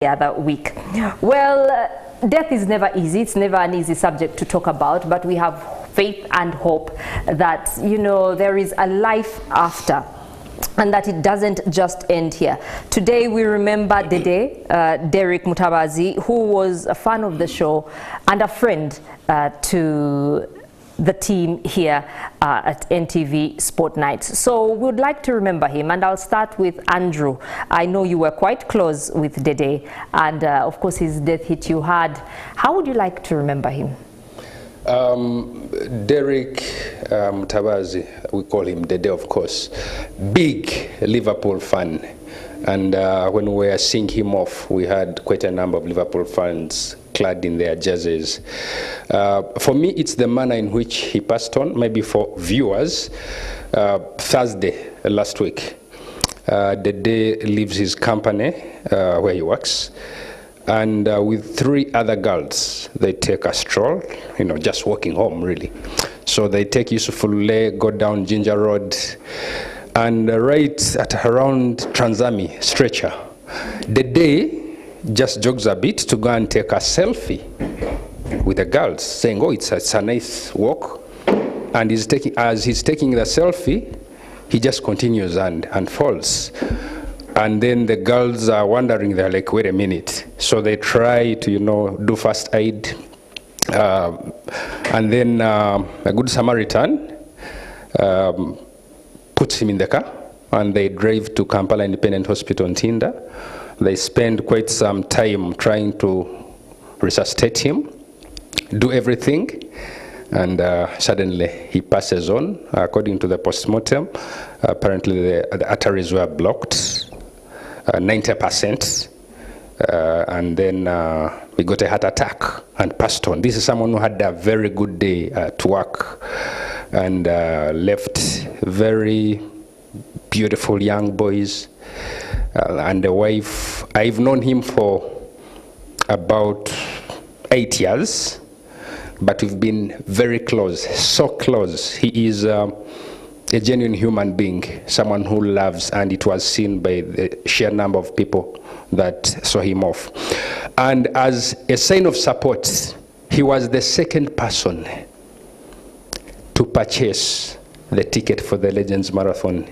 the other week. Well, death is never easy. It's never an easy subject to talk about, but we have faith and hope that, you know, there is a life after, and that it doesn't just end here. Today we remember Dede, Derick Mutabazi, who was a fan of the show and a friend to the team here at NTV Sport Nights. So we would like to remember him, and I'll start with Andrew. I know you were quite close with Dede, and of course his death hit you hard. How would you like to remember him? Derick Mutabazi, we call him Dede, of course, big Liverpool fan. And when we were seeing him off, we had quite a number of Liverpool fans clad in their jerseys. For me, it's the manner in which he passed on. Maybe for viewers, Thursday last week, Dede leaves his company where he works, and with 3 other girls, they take a stroll, you know, just walking home, really. So they take Yusufulule, go down Ginger Road, and right at around Transami stretcher, Dede just jogs a bit to go and take a selfie with the girls, saying, oh, it's a nice walk. And as he's taking the selfie, he just continues and falls. And then the girls are wondering, they're like, wait a minute. So they try to, you know, do first aid. And then a good Samaritan puts him in the car, and they drive to Kampala Independent Hospital in Tinda. They spend quite some time trying to resuscitate him, do everything, and suddenly he passes on. According to the postmortem, apparently the arteries were blocked, 90%, and then he got a heart attack and passed on. This is someone who had a very good day at work, and left very beautiful young boys and a wife. I've known him for about 8 years, but we've been very close, so close. He is a genuine human being, someone who loves, and it was seen by the sheer number of people that saw him off. And as a sign of support, he was the second person to purchase the ticket for the Legends Marathon.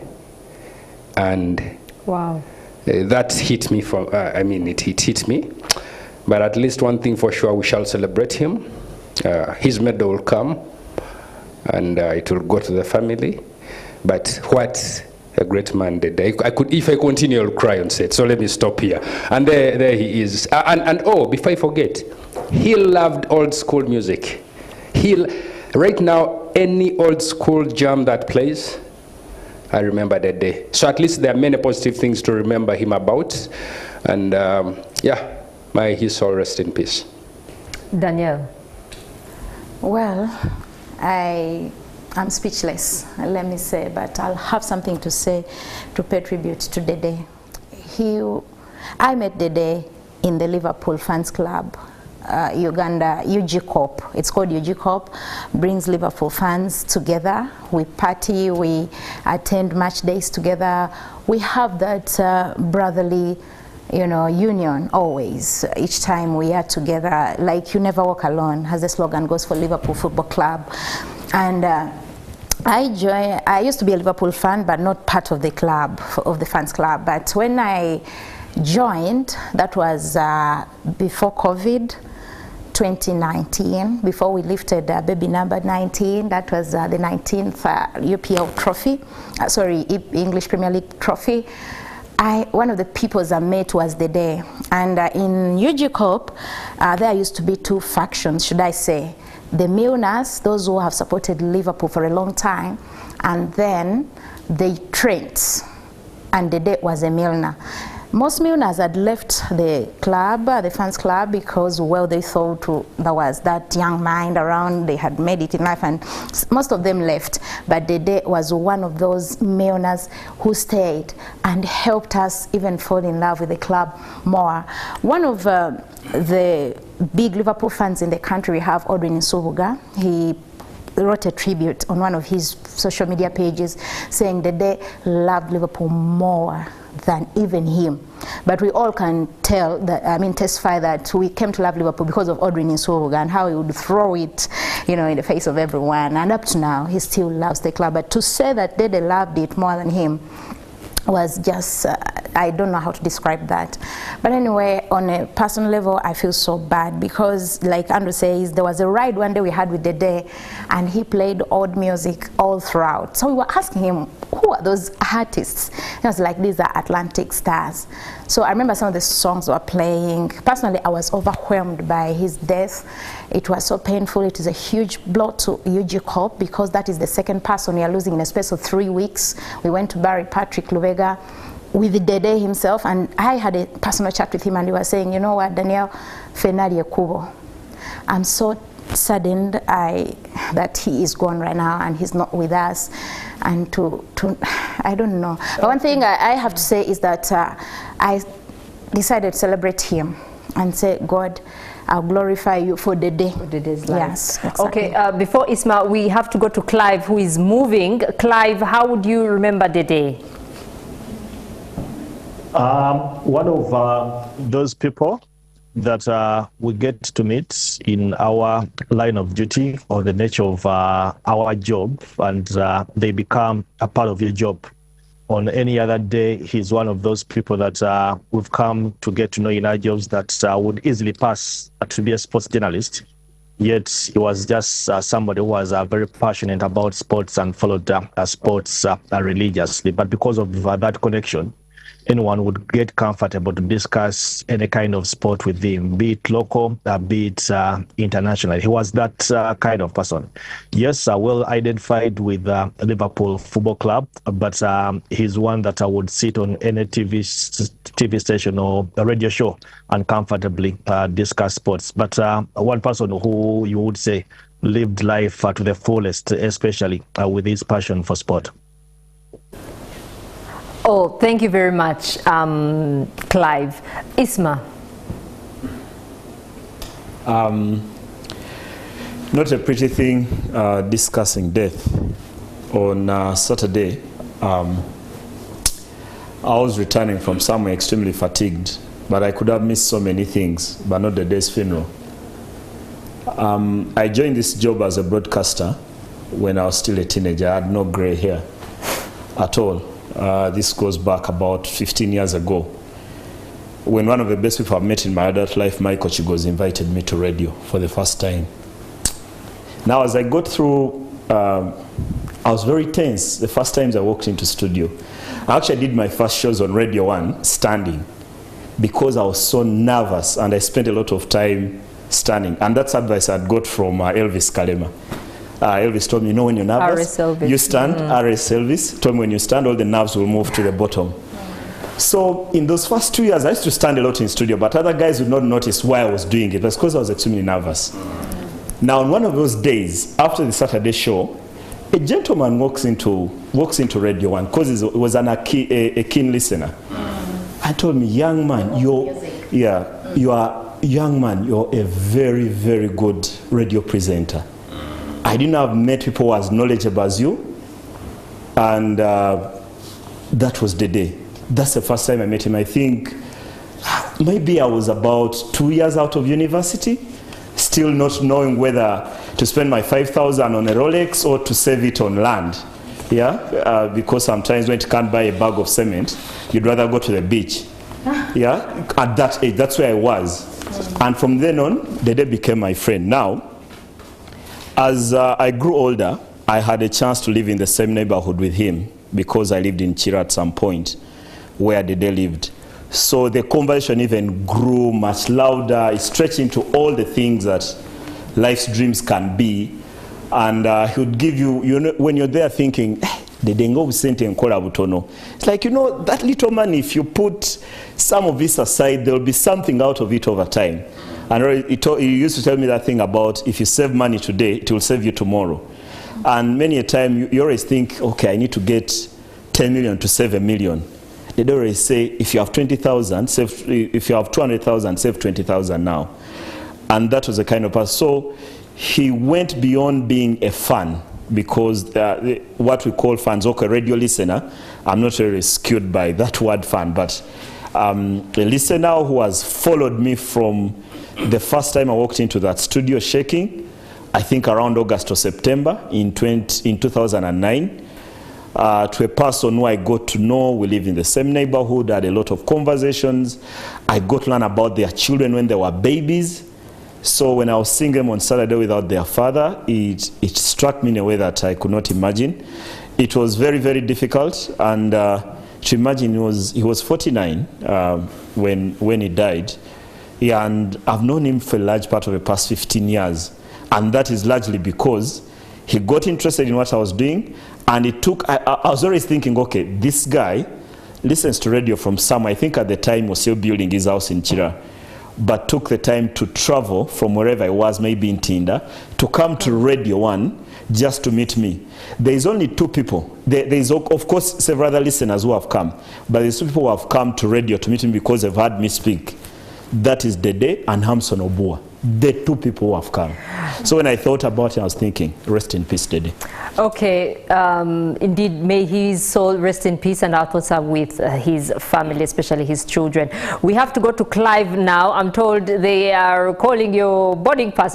And wow, that hit me from, it hit me. But at least one thing for sure, we shall celebrate him. His medal will come, and it will go to the family. But what a great man did. If I continue, I'll cry on set. So let me stop here. And there he is. And oh, before I forget, he loved old school music. Right now, any old school jam that plays, I remember that day. So at least there are many positive things to remember him about. And yeah, may his soul rest in peace. Danielle. Well, I'm speechless, let me say, but I'll have something to say to pay tribute to Dede. I met Dede in the Liverpool Fans Club, Uganda, UG Corp. It's called UG Corp, brings Liverpool fans together. We party, we attend match days together. We have that brotherly, you know, union always. Each time we are together, like you never walk alone, as the slogan goes for Liverpool Football Club. And I used to be a Liverpool fan, but not part of the club, of the fans club. But when I joined, that was before COVID, 2019, before we lifted baby number 19. That was the 19th UPL trophy, English Premier League trophy. One of the people I met was Dede. And in UG Corp, there used to be 2 factions, should I say. The Milners, those who have supported Liverpool for a long time, and then the Trents, and Dede was a Milner. Most Milners had left the club, the fans club, because, well, they thought there was that young mind around, they had made it in life, and most of them left. But Dede was one of those Milners who stayed and helped us even fall in love with the club more. One of the big Liverpool fans in the country, we have Odwin Subuga. He wrote a tribute on one of his social media pages saying that they loved Liverpool more than even him. But we all can tell that, testify that we came to love Liverpool because of Audrey Nsubuga and how he would throw it, in the face of everyone. And up to now, he still loves the club. But to say that Dede loved it more than him was just, I don't know how to describe that. But anyway, on a personal level, I feel so bad because, like Andrew says, there was a ride one day we had with Dede, and he played old music all throughout. So we were asking him, who are those artists? He was like, these are Atlantic stars. So I remember some of the songs were playing. Personally, I was overwhelmed by his death. It was so painful. It is a huge blow to UG Corp because that is the second person we are losing in a space of 3 weeks. We went to bury Patrick Lubega with Dede himself, and I had a personal chat with him, and he was saying, you know what, Daniel, Fenari Kubo, I'm so saddened that he is gone right now and he's not with us, and I don't know. But one thing I have to say is that I decided to celebrate him and say, God, I'll glorify you for Dede. For Dede's life. Yes, exactly. Okay, before Isma, we have to go to Clive, who is moving. Clive, how would you remember Dede? One of those people that we get to meet in our line of duty or the nature of our job, and they become a part of your job. On any other day, he's one of those people that we've come to get to know in our jobs that would easily pass to be a sports journalist. Yet he was just somebody who was very passionate about sports and followed sports religiously. But because of that connection, anyone would get comfortable to discuss any kind of sport with him, be it local, be it international. He was that kind of person. Yes, well identified with Liverpool Football Club, but he's one that I would sit on any TV station or a radio show and comfortably discuss sports. But one person who you would say lived life to the fullest, especially with his passion for sport. Oh, thank you very much, Clive. Isma. Not a pretty thing discussing death. On Saturday, I was returning from somewhere extremely fatigued, but I could have missed so many things, but not the day's funeral. I joined this job as a broadcaster when I was still a teenager. I had no gray hair at all. This goes back about 15 years ago, when one of the best people I've met in my adult life, Michael Chigoz, invited me to radio for the first time. Now, as I got through, I was very tense the first times I walked into studio. I actually did my first shows on Radio 1 standing because I was so nervous, and I spent a lot of time standing. And that's advice I'd got from Elvis Kalema. Elvis told me, when you're nervous, you stand. RS Elvis told me when you stand, all the nerves will move to the bottom. So in those first 2 years, I used to stand a lot in studio, but other guys would not notice why I was doing it. That's because I was extremely nervous. Now, on one of those days, after the Saturday show, a gentleman walks into Radio 1 because he was a keen listener. I told me, young man, you're a very, very good radio presenter. I didn't have met people as knowledgeable as you, and that was Dede. That's the first time I met him. I think maybe I was about 2 years out of university, still not knowing whether to spend my 5,000 on a Rolex or to save it on land. Yeah, because sometimes when you can't buy a bag of cement, you'd rather go to the beach. Yeah, at that age, that's where I was. And from then on, Dede became my friend. Now, as I grew older, I had a chance to live in the same neighborhood with him because I lived in Chira at some point where Dede lived. So the conversation even grew much louder. It stretched into all the things that life's dreams can be. And he would give you, when you're there thinking, it's like, that little money, if you put some of this aside, there'll be something out of it over time. And he used to tell me that thing about if you save money today, it will save you tomorrow. And many a time you always think, okay, I need to get 10 million to save $1 million. They always say, if you have 20,000, if you have 200,000, save 20,000 now. And that was the kind of person. So he went beyond being a fan, because what we call fans, okay, radio listener, I'm not really skewed by that word fan, but a listener who has followed me from the first time I walked into that studio shaking, I think around August or September in 2009, to a person who I got to know. We live in the same neighborhood, had a lot of conversations. I got to learn about their children when they were babies. So when I was seeing them on Saturday without their father, it struck me in a way that I could not imagine. It was very, very difficult, and to imagine he was 49 when he died, and I've known him for a large part of the past 15 years, and that is largely because he got interested in what I was doing, and it took, I was always thinking, okay, this guy listens to radio from somewhere. I think at the time he was still building his house in Chira, but took the time to travel from wherever I was, maybe in Tinda, to come to Radio 1 just to meet me. There's only two people. There's of course several other listeners who have come, but there's two people who have come to radio to meet me because they've heard me speak. That is Dede and Hamson Obua. The two people who have come. So when I thought about it, I was thinking, rest in peace, Dede. Okay, indeed, may his soul rest in peace, and our thoughts are with his family, especially his children. We have to go to Clive now. I'm told they are calling your boarding pass.